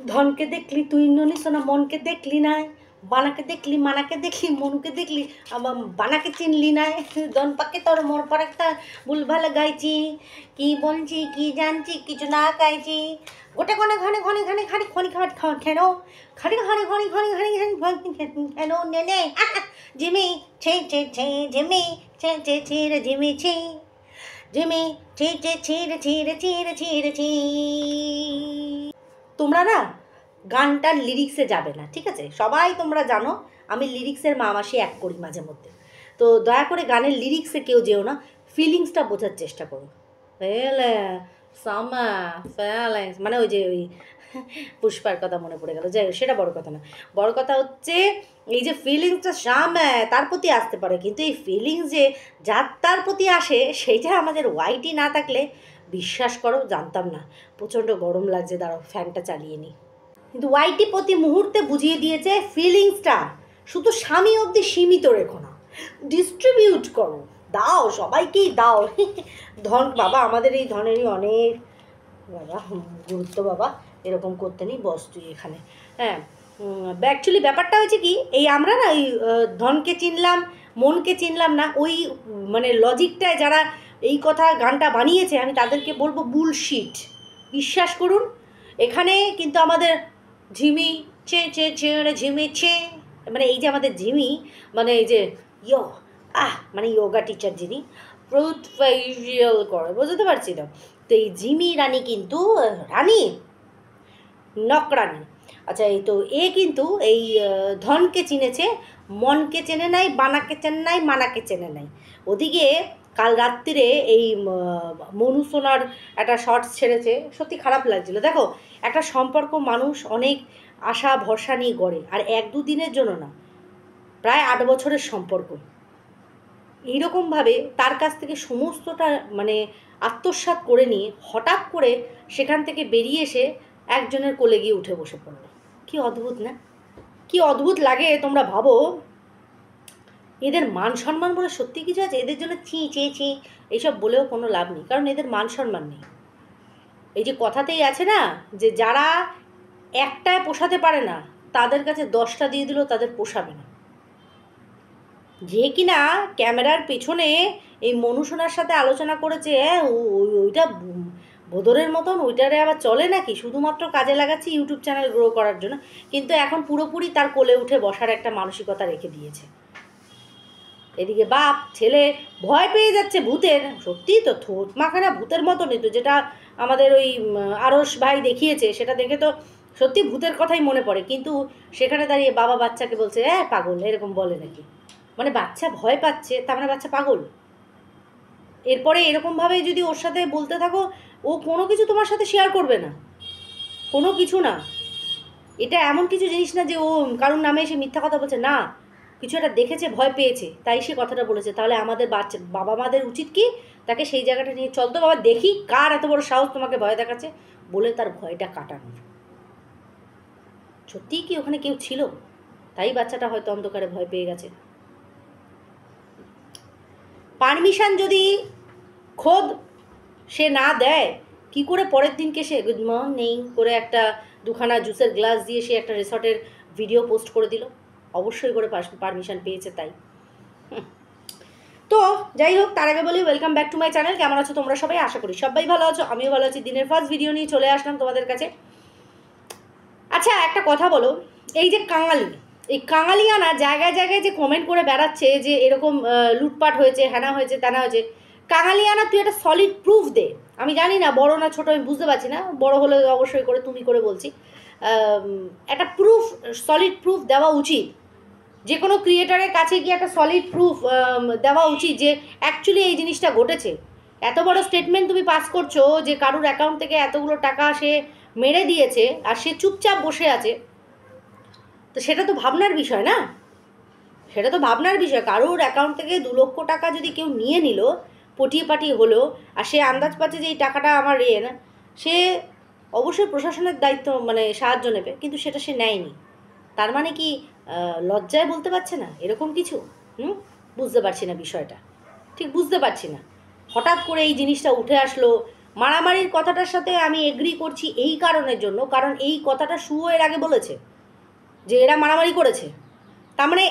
ধনকে দেখলি তুই ননিস না, মনকে দেখলি নাই, বানাকে দেখলি মানাকে দেখলি, মনুকে দেখলি আবার বানাকে চিনলি নাই। ধন পাকে তোর মোর পর একটা ভুলভাল গাইছি, কি বলছি কি জানছি কিছু না গাইছি। গোটে ঘনে ঘনে ঘনে ঘনে খানি খনি খাট খেন খানি ঘনে ঘনে ঘনে ঘনে খেন নে নে জিমি ছে ছে ছে ঝিমি ছে ছে ছে রে ঝিমি ছে ঝিমি ছে ছে ছে রে ছে রে ছে রে ছে রে ছে। তোমরা না গানটার লিরিক্সে যাবে না, ঠিক আছে? সবাই তোমরা জানো আমি লিরিক্সের মামাসি এক করি মাঝে মধ্যে, তো দয়া করে গানের লিরিক্সে কেউ যেও না, ফিলিংসটা বোঝার চেষ্টা করো। সামা ফ্যালেন্স মানে ওই যে ওই পুষ্পার কথা মনে পড়ে গেল, যাই সেটা বড় কথা না। বড় কথা হচ্ছে এই যে ফিলিংসটা সামা তার প্রতি আসতে পারে, কিন্তু এই ফিলিংস যে যার তার প্রতি আসে সেইটা আমাদের ওয়াইটি না থাকলে বিশ্বাস করো জানতাম না। প্রচণ্ড গরম লাগছে, দাঁড়াও ফ্যানটা চালিয়ে নিই। কিন্তু ওয়াইটি প্রতি মুহূর্তে বুঝিয়ে দিয়েছে ফিলিংসটা শুধু স্বামী অবধি সীমিত রেখো না, ডিস্ট্রিবিউট করো, দাও সবাইকেই দাও। ধন বাবা, আমাদের এই ধনেরই অনেক বাবা গুরুত্ব বাবা, এরকম করতে নেই, বস তুই এখানে। হ্যাঁ, অ্যাকচুয়ালি ব্যাপারটা হয়েছে কি, এই আমরা না ওই ধনকে চিনলাম মনকে চিনলাম না, ওই মানে লজিকটায় যারা এই কথা গানটা বানিয়েছে আমি তাদেরকে বলবো বুলশিট। বিশ্বাস করুন, এখানে কিন্তু আমাদের ঝিমি চে চে চে ঝিমি চে, মানে এই যে আমাদের ঝিমি মানে এই যে ইয়ো মানে ইয়োগা টিচার যিনি ফ্রুট ফেশিয়াল করে, বুঝতে পারছি না। তো এই জিমি রানী কিন্তু রানী নকরানি, আচ্ছা এই তো এ কিন্তু এই ধনকে চিনেছে, মনকে চেনে নাই, বানাকে চেনে নাই, মানাকে চেনে নাই। ওদিকে কাল রাত্রিরে এই মনু সোনার একটা শর্টস ছেড়েছে, সত্যি খারাপ লাগছিল। দেখো, একটা সম্পর্ক মানুষ অনেক আশা ভরসা নিয়ে গড়ে, আর এক দু দিনের জন্য না, প্রায় 8 বছরের সম্পর্ক। এইরকমভাবে তার কাছ থেকে সমস্তটা মানে আত্মসাৎ করে নিয়ে হঠাৎ করে সেখান থেকে বেরিয়ে এসে একজনের কোলে গিয়ে উঠে বসে পড়লো। কি অদ্ভুত না? কি অদ্ভুত লাগে তোমরা ভাবো। এদের মান সম্মান বলে সত্যি কিছু আছে? এদের জন্য ছি চে ছি এইসব বলেও কোনো লাভ নেই, কারণ এদের মান সম্মান নেই। এই যে কথাতেই আছে না, যে যারা একটায় পোষাতে পারে না তাদের কাছে 10টা দিয়ে দিলেও তাদের পোষাবে না। যে কিনা ক্যামেরার পেছনে এই মনুসোনার সাথে আলোচনা করেছে, ওইটা বোদরের মতন, ওইটারে আবার চলে নাকি, শুধুমাত্র কাজে লাগাচ্ছি ইউটিউব চ্যানেল গ্রো করার জন্য, কিন্তু এখন পুরোপুরি তার কোলে উঠে বসার একটা মানসিকতা রেখে দিয়েছে। এদিকে বাপ ছেলে ভয় পেয়ে যাচ্ছে ভূতের, সত্যিই তো থোত মাখানা ভূতের মতনই তো, যেটা আমাদের ওই আরস ভাই দেখিয়েছে, সেটা দেখে তো সত্যি ভূতের কথাই মনে পড়ে। কিন্তু সেখানে দাঁড়িয়ে বাবা বাচ্চাকে বলছে পাগল, এরকম বলে নাকি? মানে বাচ্চা ভয় পাচ্ছে, তার মানে বাচ্চা পাগল? এরপরে এরকমভাবে যদি ওর সাথে বলতে থাকো, ও কোনো কিছু তোমার সাথে শেয়ার করবে না, কোনো কিছু না। এটা এমন কিছু জিনিস না যে ও কারোর নামে এসে মিথ্যা কথা বলছে, না, কিছু একটা দেখেছে, ভয় পেয়েছে, তাই সে কথাটা বলেছে। তাহলে আমাদের বাবা মাদের উচিত কি, তাকে সেই জায়গাটা নিয়ে চলতো, বাবা দেখি কার এত বড় সাহস তোমাকে ভয় দেখাচ্ছে, বলে তার ভয়টা কাটানোর। সত্যিই কি ওখানে কেউ ছিল? তাই বাচ্চাটা হয়তো অন্ধকারে ভয় পেয়ে গেছে। পারমিশন যদি খোদ সে না দেয়, কি করে পরের দিনকে সে গুড মর্নিং করে একটা দুখানা জুসের গ্লাস দিয়ে সে একটা রিসর্টের ভিডিও পোস্ট করে দিল? অবশ্যই করে পারমিশন পেয়েছে তাই। তো যাই হোক, তার আগে বলি welcome back to my channel. কেমন আছো তোমরা সবাই? আশা করি সবাই ভালো আছো, আমিও ভালো আছি। দিনের ফার্স্ট ভিডিও নিয়ে চলে আসলাম তোমাদের কাছে। আচ্ছা একটা কথা বলো, এই যে কাঙালি, এই কাঙালিয়ানা জায়গায় জায়গায় যে কমেন্ট করে বেড়াচ্ছে যে এরকম লুটপাট হয়েছে, হ্যানা হয়েছে, তেনা হয়েছে, কাঙালিয়ানা তুই একটা সলিড প্রুফ দে। আমি জানি না বড় না ছোট, আমি বুঝতে পারছি না, বড় হলে অবশ্যই করে তুমি করে বলছি, একটা প্রুফ, সলিড প্রুফ দেওয়া উচিত। যে কোনো ক্রিয়েটারের কাছে গিয়ে একটা সলিড প্রুফ দেওয়া উচিত যে অ্যাকচুয়ালি এই জিনিসটা ঘটেছে। এত বড় স্টেটমেন্ট তুমি পাস করছো যে কারুর অ্যাকাউন্ট থেকে এতগুলো টাকা সে মেরে দিয়েছে আর সে চুপচাপ বসে আছে, তো সেটা তো ভাবনার বিষয় না? সেটা তো ভাবনার বিষয়। কারোর অ্যাকাউন্ট থেকে 2 লক্ষ টাকা যদি কেউ নিয়ে নিল, পটিয়ে পাটিয়ে হলো, আর সে আন্দাজ পাচ্ছে যে এই টাকাটা আমার না, সে অবশ্যই প্রশাসনের দায়িত্ব মানে সাহায্য নেবে, কিন্তু সেটা সে নেয়নি। তার মানে কি লজ্জায় বলতে পারছে না এরকম কিছু? বুঝতে পারছি না বিষয়টা, ঠিক বুঝতে পারছি না। হঠাৎ করে এই জিনিসটা উঠে আসলো, মারামারির কথাটার সাথে আমি এগ্রি করছি এই কারণের জন্য, কারণ এই কথাটা শুভ এর আগে বলেছে যে এরা মারামারি করেছে, তার মানে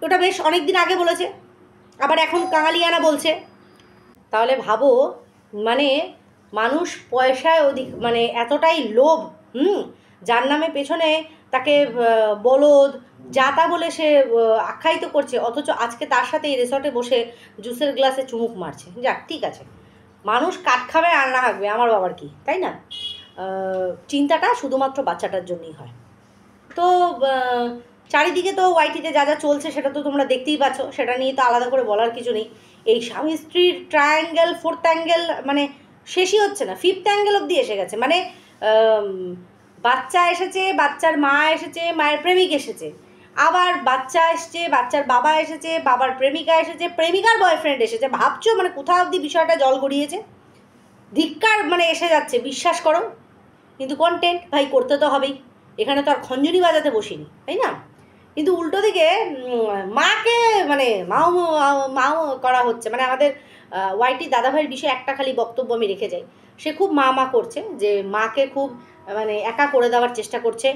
ওটা বেশ অনেক দিন আগে বলেছে, আবার এখন কাঙালিয়ানা বলছে। তাহলে ভাবো, মানে মানুষ পয়সায় মানে এতটাই লোভ, যার নামে পেছনে তাকে বলদ যাতা বলে সে আখ্যায়িত করছে, অথচ আজকে তার সাথে এই রিসর্টে বসে জুসের গ্লাসে চুমুক মারছে। যাক ঠিক আছে, মানুষ কাঠ খাবে আর না হাঁকবে, আমার বাবার কি, তাই না? চিন্তাটা শুধুমাত্র বাচ্চাটার জন্যই হয়। তো চারিদিকে তো ওয়াইটিতে যা যা চলছে সেটা তো তোমরা দেখতেই পাচ্ছ, সেটা নিয়ে তো আলাদা করে বলার কিছু নেই। এই স্বামী স্ত্রীর ট্রায়াঙ্গেল, ফোর্থ অ্যাঙ্গেল, মানে শেষই হচ্ছে না, ফিফথ অ্যাঙ্গেল অবধি এসে গেছে। মানে বাচ্চা এসেছে, বাচ্চার মা এসেছে, মায়ের প্রেমিক এসেছে, আবার বাচ্চা এসছে, বাচ্চার বাবা এসেছে, বাবার প্রেমিকা এসেছে, প্রেমিকার বয়ফ্রেন্ড এসেছে। ভাবছো মানে কোথাও অবধি বিষয়টা জল গড়িয়েছে? ধিক্কার মানে এসে যাচ্ছে, বিশ্বাস করো। কিন্তু কন্টেন্ট ভাই করতে তো হবেই, এখানে তো আর খঞ্জনি বাজাতে বসিনি, তাই না? কিন্তু উল্টো দিকে মাকে মানে মাও মাও করা হচ্ছে। মানে আমাদের ওয়াইটি দাদাভাইয়ের বিষয়ে একটা খালি বক্তব্য আমি রেখে যাই, সে খুব মা করছে, যে মাকে খুব মানে একা করে দেওয়ার চেষ্টা করছে।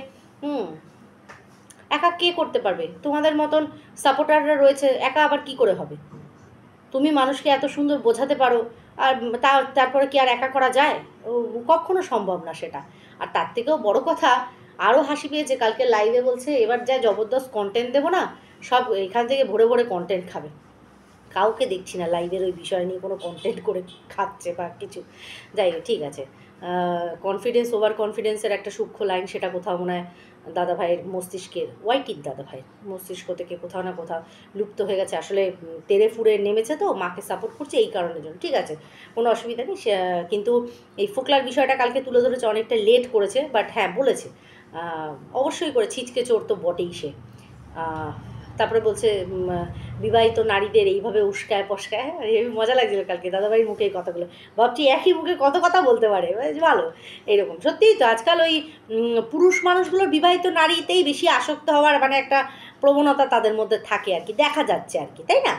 একা কে করতে পারবে? তোমাদের মতন সাপোর্টাররা রয়েছে, একা আবার কি করে হবে? তুমি মানুষকে এত সুন্দর বোঝাতে পারো, আর তারপরে কি আর একা করা যায়? কখনো সম্ভব না সেটা। আর তার থেকেও বড় কথা, আরও হাসি পেয়েছে, কালকে লাইভে বলছে এবার যা জবরদস্ত কন্টেন্ট দেবো না, সব এখান থেকে ভরে ভরে কন্টেন্ট খাবে। কাউকে দেখছি না লাইভের ওই বিষয় নিয়ে কোনো কন্টেন্ট করে খাচ্ছে বা কিছু। যাই হোক, ঠিক আছে। কনফিডেন্স ওভার কনফিডেন্সের একটা সূক্ষ্ম লাইন, সেটা কোথাও মনে হয় দাদাভাইয়ের মস্তিষ্কের, ওয়াইটির দাদাভাইয়ের মস্তিষ্ক থেকে কোথাও না কোথাও লুপ্ত হয়ে গেছে। আসলে তেরে ফুড়ে নেমেছে তো, মাকে সাপোর্ট করছে এই কারণের জন্য, ঠিক আছে, কোনো অসুবিধা নেই। কিন্তু এই ফোকলার বিষয়টা কালকে তুলে ধরেছে, অনেকটা লেট করেছে, বাট হ্যাঁ বলেছে, অবশ্যই করে, ছিচকে চোর তো বটেই সে। তারপরে বলছে বিবাহিত নারীদের এইভাবে উস্কায় পস্কায়, মজা লাগছিল কালকে দাদাভাইয়ের মুখে এই কথাগুলো। ভাবছি একই মুখে কত কথা বলতে পারে, ভালো এরকম। সত্যিই তো আজকাল ওই পুরুষ মানুষগুলোর বিবাহিত নারীতেই বেশি আসক্ত হওয়ার মানে একটা প্রবণতা তাদের মধ্যে থাকে আর কি, দেখা যাচ্ছে আর কি, তাই না?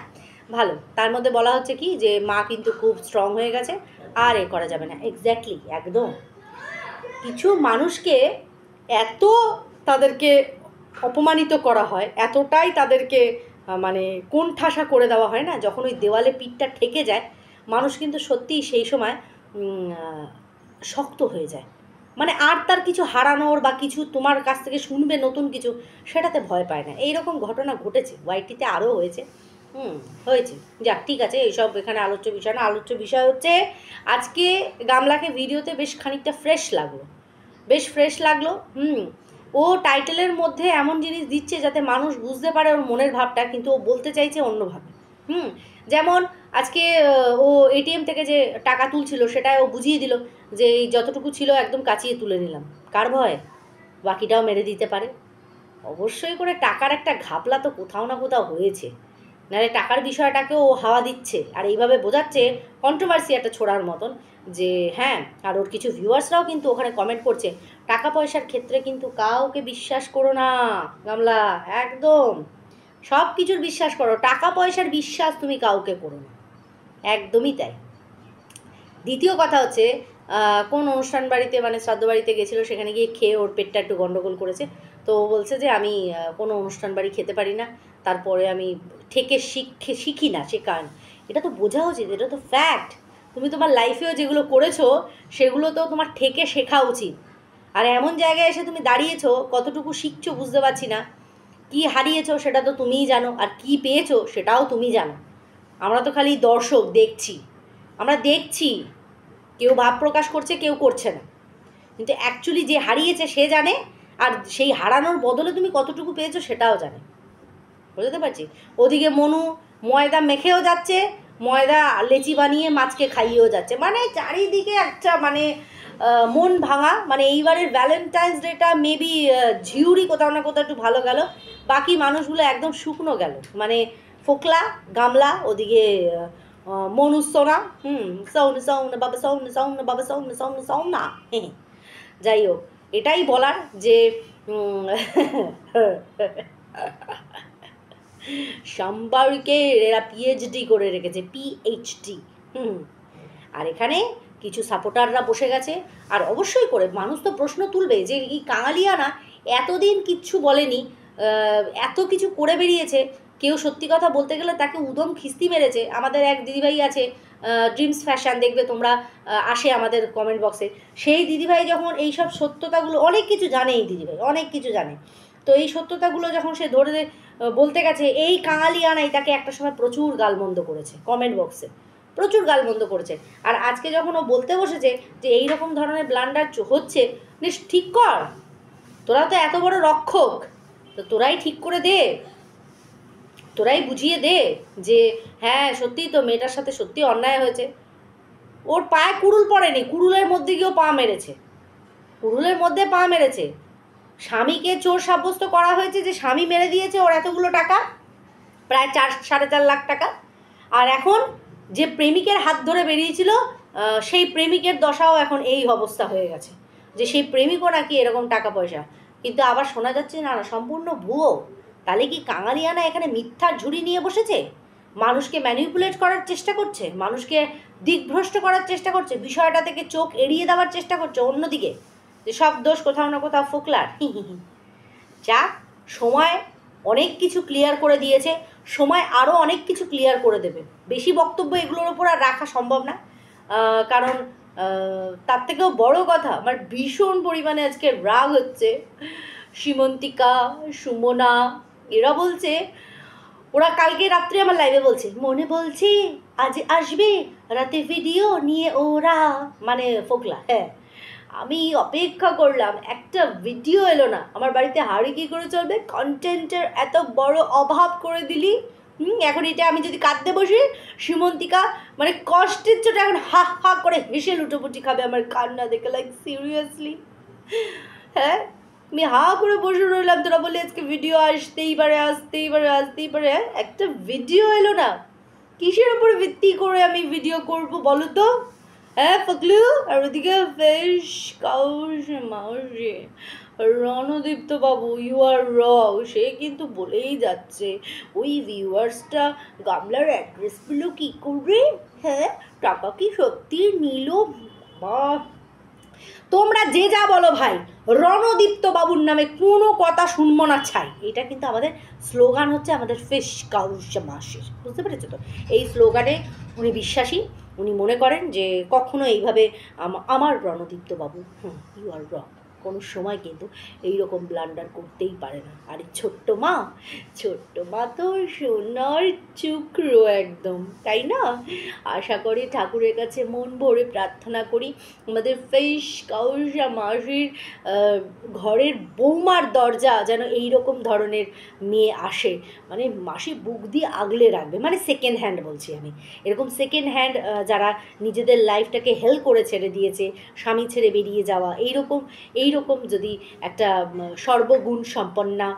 ভালো। তার মধ্যে বলা হচ্ছে কি যে মা কিন্তু খুব স্ট্রং হয়ে গেছে, আর এ করা যাবে না। এক্স্যাক্টলি, একদম। কিছু মানুষকে এত তাদেরকে অপমানিত করা হয়, এতটাই তাদেরকে মানে কোণঠাসা করে দেওয়া হয় না, যখন ওই দেওয়ালে পিঠটা ঠেকে যায়, মানুষ কিন্তু সত্যিই সেই সময় শক্ত হয়ে যায়। মানে আর তার কিছু হারানোর বা কিছু তোমার কাছ থেকে শুনবে নতুন কিছু, সেটাতে ভয় পায় না। এইরকম ঘটনা ঘটেছে, ওয়াইটিতে আরও হয়েছে, হয়েছে। যাক ঠিক আছে, এইসব এখানে আলোচ্য বিষয় না। আলোচ্য বিষয় হচ্ছে আজকে গামলাকে ভিডিওতে বেশ খানিকটা ফ্রেশ লাগলো, বেশ ফ্রেশ লাগলো। ও টাইটেলের মধ্যে এমন জিনিস দিচ্ছে যাতে মানুষ বুঝতে পারে ওর মনের ভাবটা, কিন্তু ও বলতে চাইছে অন্যভাবে। যেমন আজকে ও এটিএম থেকে যে টাকা তুলছিল সেটাই ও বুঝিয়ে দিল যে এই যতটুকু ছিল একদম কাচিয়ে তুলে নিলাম। কার ভয়? বাকিটাও মেরে দিতে পারে। অবশ্যই করে টাকার একটা ঘাপলা তো কোথাও না কোথাও হয়েছে, নাহলে টাকার বিষয়টাকেও ও হাওয়া দিচ্ছে আর এইভাবে বোঝাচ্ছে কন্ট্রোভার্সি একটা ছোড়ার মতন যে হ্যাঁ। আর ওর কিছু ভিউয়ার্সরাও কিন্তু ওখানে কমেন্ট করছে, টাকা পয়সার ক্ষেত্রে কিন্তু কাউকে বিশ্বাস করো না গামলা, একদম সব কিছুর বিশ্বাস করো, টাকা পয়সার বিশ্বাস তুমি কাউকে করো না, একদমই তাই। দ্বিতীয় কথা হচ্ছে কোন অনুষ্ঠান বাড়িতে মানে শ্রাদ্ধ বাড়িতে গেছিলো, সেখানে গিয়ে খেয়ে ওর পেটটা একটু গন্ডগোল করেছে। তো ও বলছে যে আমি কোনো অনুষ্ঠান বাড়ি খেতে পারি না, তারপরে আমি ঠেকে শিখি না, শেখান। এটা তো বোঝা উচিত, এটা তো ফ্যাক্ট। তুমি তোমার লাইফেও যেগুলো করেছো সেগুলো তো তোমার ঠেকে শেখা উচিত। আর এমন জায়গায় এসে তুমি দাঁড়িয়েছো, কতটুকু শিখছো বুঝতে পারছি না, কি হারিয়েছো সেটা তো তুমিই জানো, আর কি পেয়েছো সেটাও তুমি জানো। আমরা তো খালি দর্শক, দেখছি, আমরা দেখছি, কেউ ভাব প্রকাশ করছে, কেউ করছে না, কিন্তু অ্যাকচুয়ালি যে হারিয়েছে সে জানে, আর সেই হারানোর বদলে তুমি কতটুকু পেয়েছো সেটাও জানে। বুঝতে পারছি। ওদিকে মনু ময়দা মেখেও যাচ্ছে, ময়দা লেচি বানিয়ে মাছকে খাইয়েও যাচ্ছে, মানে চারিদিকে একটা মানে মন ভাঙা। মানে এইবারের ভ্যালেন্টাইন্স ডেটা মেবি ঝিউরি কোথাও না কোথাও একটু ভালো গেল, বাকি মানুষগুলো একদম শুকনো গেল। মানে ফোকলা, গামলা, ওদিকে মনু সোনা, সৌন সৌন বাবা, সৌন সৌন বাবা, সৌন সৌন সৌনা। যাই হোক, এটাই বলার যে সম্পর্কে এরা পিএইচডি করে রেখেছে, পিএইচডি। আর এখানে কিছু সাপোর্টাররা বসে গেছে। আর অবশ্যই করে মানুষ তো প্রশ্ন তুলবে যে এই কাঙালিয়ানা এতদিন কিচ্ছু বলেনি, এত কিছু করে বেরিয়েছে, কেউ সত্যি কথা বলতে গেলে তাকে উদম খিস্তি মেরেছে। আমাদের এক দিদিভাই আছে ড্রিমস ফ্যাশন, দেখবে তোমরা, আসে আমাদের কমেন্ট বক্সে। সেই দিদিভাই যখন এইসব সত্যতাগুলো, অনেক কিছু জানে এই দিদিভাই, অনেক কিছু জানে, তো এই সত্যতাগুলো যখন সে ধরে বলতে গেছে, এই কাঙালিয়ানাই তাকে একটা সময় প্রচুর গালমন্দ করেছে কমেন্ট বক্সে, প্রচুর গালমন্দ করেছে। আর আজকে যখন ও বলতে বসেছে যে এই রকম ধরনের ব্লান্ডার হচ্ছে, ঠিক কর, তোরা তো এত বড় রক্ষক, তো তোরাই ঠিক করে দে, তোরাই বুঝিয়ে দে যে হ্যাঁ সত্যিই তো মেয়েটার সাথে সত্যি অন্যায় হয়েছে। ওর পায়ে কুড়ুল পড়েনি, কুড়ুলের মধ্যে গিয়েও পা মেরেছে, কুড়ুলের মধ্যে পা মেরেছে। স্বামীকে চোর সাব্যস্ত করা হয়েছে যে স্বামী মেরে দিয়েছে ওর এতগুলো টাকা, প্রায় 4-4.5 লাখ টাকা। আর এখন যে প্রেমিকের হাত ধরে বেরিয়েছিল, সেই প্রেমিকের দশাও এখন এই অবস্থা হয়ে গেছে, যে সেই প্রেমিকও নাকি এরকম টাকা পয়সা। কিন্তু আবার শোনা যাচ্ছে না না সম্পূর্ণ ভুয়ো। তাহলে কি কাঙালিয়ানা এখানে মিথ্যার ঝুড়ি নিয়ে বসেছে, মানুষকে ম্যানিপুলেট করার চেষ্টা করছে, মানুষকে দিকভ্রষ্ট করার চেষ্টা করছে, বিষয়টা থেকে চোখ এড়িয়ে দেওয়ার চেষ্টা করছে অন্যদিকে, যে সব দোষ কোথাও না কোথাও ফোকলার। যাক, সময় অনেক কিছু ক্লিয়ার করে দিয়েছে, সময় আরও অনেক কিছু ক্লিয়ার করে দেবে। বেশি বক্তব্য এগুলোর ওপর আর রাখা সম্ভব না, কারণ তার থেকেও বড় কথা, আমার ভীষণ পরিমাণে আজকে রাগ হচ্ছে। সীমন্তিকা, সুমনা, এরা বলছে, ওরা কালকে রাত্রে আমার লাইভে বলছে, মনে বলছে আজ আসবে রাতে ভিডিও নিয়ে ওরা, মানে ফোকলা। হ্যাঁ, আমি অপেক্ষা করলাম, একটা ভিডিও এলো না। আমার বাড়িতে হাড়ি কী করে চলবে, কন্টেন্টের এত বড় অভাব করে দিলি। এখন এটা আমি যদি কাঁদতে বসি, সীমন্তিকা মানে কষ্টের চোটে এখন হা হা করে হেসে লুটোপুটি খাবে আমার কান্না দেখে। লাইক সিরিয়াসলি, হ্যাঁ আমি হা করে বসে রইলাম, তোরা বলে আজকে ভিডিও আসতেই পারে, আসতেই পারে, আসতেই পারে। একটা ভিডিও এলো না, কিসের ওপর ভিত্তি করে আমি ভিডিও করব বলো তো? হ্যাঁ ফকলু, আর ওদিকে বেশ কাউস মাউসে রণদীপ্ত বাবু, ইউ আর রং, সে কিন্তু বলেই যাচ্ছে ওই ভিউয়ার্সটা গামলার অ্যাড্রেস পেলো কী করে, হ্যাঁ টাকা কি সত্যি নিল? বা তোমরা যে যা বলো ভাই, রণদীপ্ত বাবুর নামে কোনো কথা শুনবো না ছাই। এটা কিন্তু আমাদের স্লোগান হচ্ছে আমাদের ফিশ কাউস মাসের, বুঝতে পেরেছো তো? এই স্লোগানে উনি বিশ্বাসী, উনি মনে করেন যে কখনো এইভাবে আমার রণদীপ্ত বাবু ইউ আর রং, কোনো সময় কিন্তু এইরকম ব্লান্ডার করতেই পারে না। আর ছোট্ট মা তো সোনার চুকরো একদম, তাই না? আশা করি ঠাকুরের কাছে মন ভরে প্রার্থনা করি আমাদের ফিশ কাউসা মাসির ঘরের বৌমার দরজা যেন এইরকম ধরনের মেয়ে আসে, মানে মাসি বুক দিয়ে আগলে রাখবে। মানে সেকেন্ড হ্যান্ড বলছি আমি, এরকম সেকেন্ড হ্যান্ড যারা নিজেদের লাইফটাকে হেল করে ছেড়ে দিয়েছে, স্বামী ছেড়ে বেরিয়ে যাওয়া, এইরকম যদি একটা সর্বগুণ সম্পন্না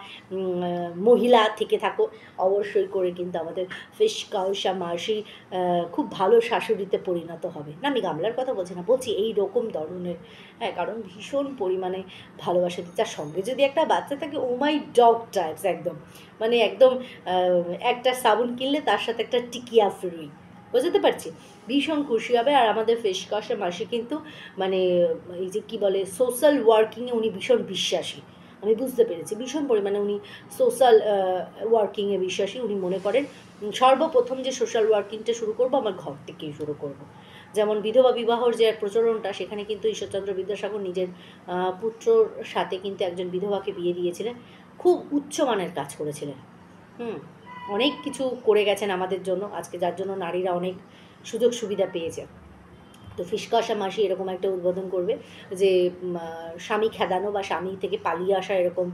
মহিলা থেকে থাকো, অবশ্যই করে কিন্তু আমাদের ফিশ কাউসা মাসি খুব ভালো শাশুড়িতে পরিণত হবে। না আমি গামলার কথা বলছি না, বলছি এই রকম ধরনের। হ্যাঁ, কারণ ভীষণ পরিমাণে ভালোবাসা দিচ্ছে। তার সঙ্গে যদি একটা বাচ্চা থাকে, ও মাই ডগ টাইপস একদম, মানে একদম একটা সাবুন কিনলে তার সাথে একটা টিকিয়া ফ্রি, বুঝতে পারছি, ভীষণ খুশি হবে। আর আমাদের ফিশ কাউসা মাসি কিন্তু মানে এই যে কী বলে, সোশ্যাল ওয়ার্কিংয়ে উনি ভীষণ বিশ্বাসী, আমি বুঝতে পেরেছি, ভীষণ পরিমাণে উনি সোশ্যাল ওয়ার্কিংয়ে বিশ্বাসী। উনি মনে করেন সর্বপ্রথম যে সোশ্যাল ওয়ার্কিংটা শুরু করব আমার ঘর থেকেই শুরু করব। যেমন বিধবা বিবাহর যে প্রচলনটা, সেখানে কিন্তু ঈশ্বরচন্দ্র বিদ্যাসাগর নিজের পুত্রর সাথে কিন্তু একজন বিধবাকে বিয়ে দিয়েছিলেন, খুব উচ্চমানের কাজ করেছিলেন, অনেক কিছু করে গেছেন আমাদের জন্য আজকে, যার জন্য নারীরা অনেক সুযোগ সুবিধা পেয়েছে। তো ফিশ কাউসা মাসি এরকম একটা উদ্বোধন করবে যে স্বামী খেদানো বা স্বামী থেকে পালিয়ে আসা এরকম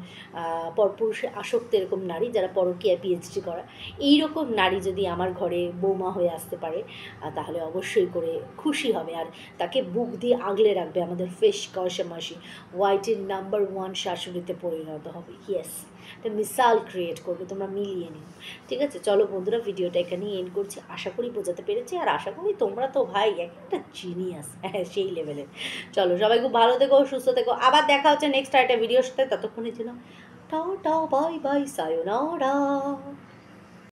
পরপুরুষে আসক্ত এরকম নারী, যারা পরকীয়া পিএইচডি করা, এইরকম নারী যদি আমার ঘরে বৌমা হয়ে আসতে পারে তাহলে অবশ্যই করে খুশি হবে। আর তাকে বুক দিয়ে আগলে রাখবে আমাদের ফিশ কাউসা মাসি, ওয়াইটির নাম্বার 1 শাশুড়িতে পরিণত হবে। ইয়েস, একটা মিসাল ক্রিয়েট করবে, তোমরা মিলিয়ে নিও। ঠিক আছে, চলো বন্ধুরা, ভিডিওটা এখানেই এন্ড করছি। আশা করি বোঝাতে পেরেছি, আর আশা করি তোমরা তো ভাই একটা জিনিয়াস, হ্যাঁ সেই লেভেলের। চলো সবাই খুব ভালো থেকো, সুস্থ থেকো, আবার দেখা হচ্ছে নেক্সট একটা ভিডিওর সাথে। ততক্ষণের জন্য টাটা, বাই বাই, সায়োনারা।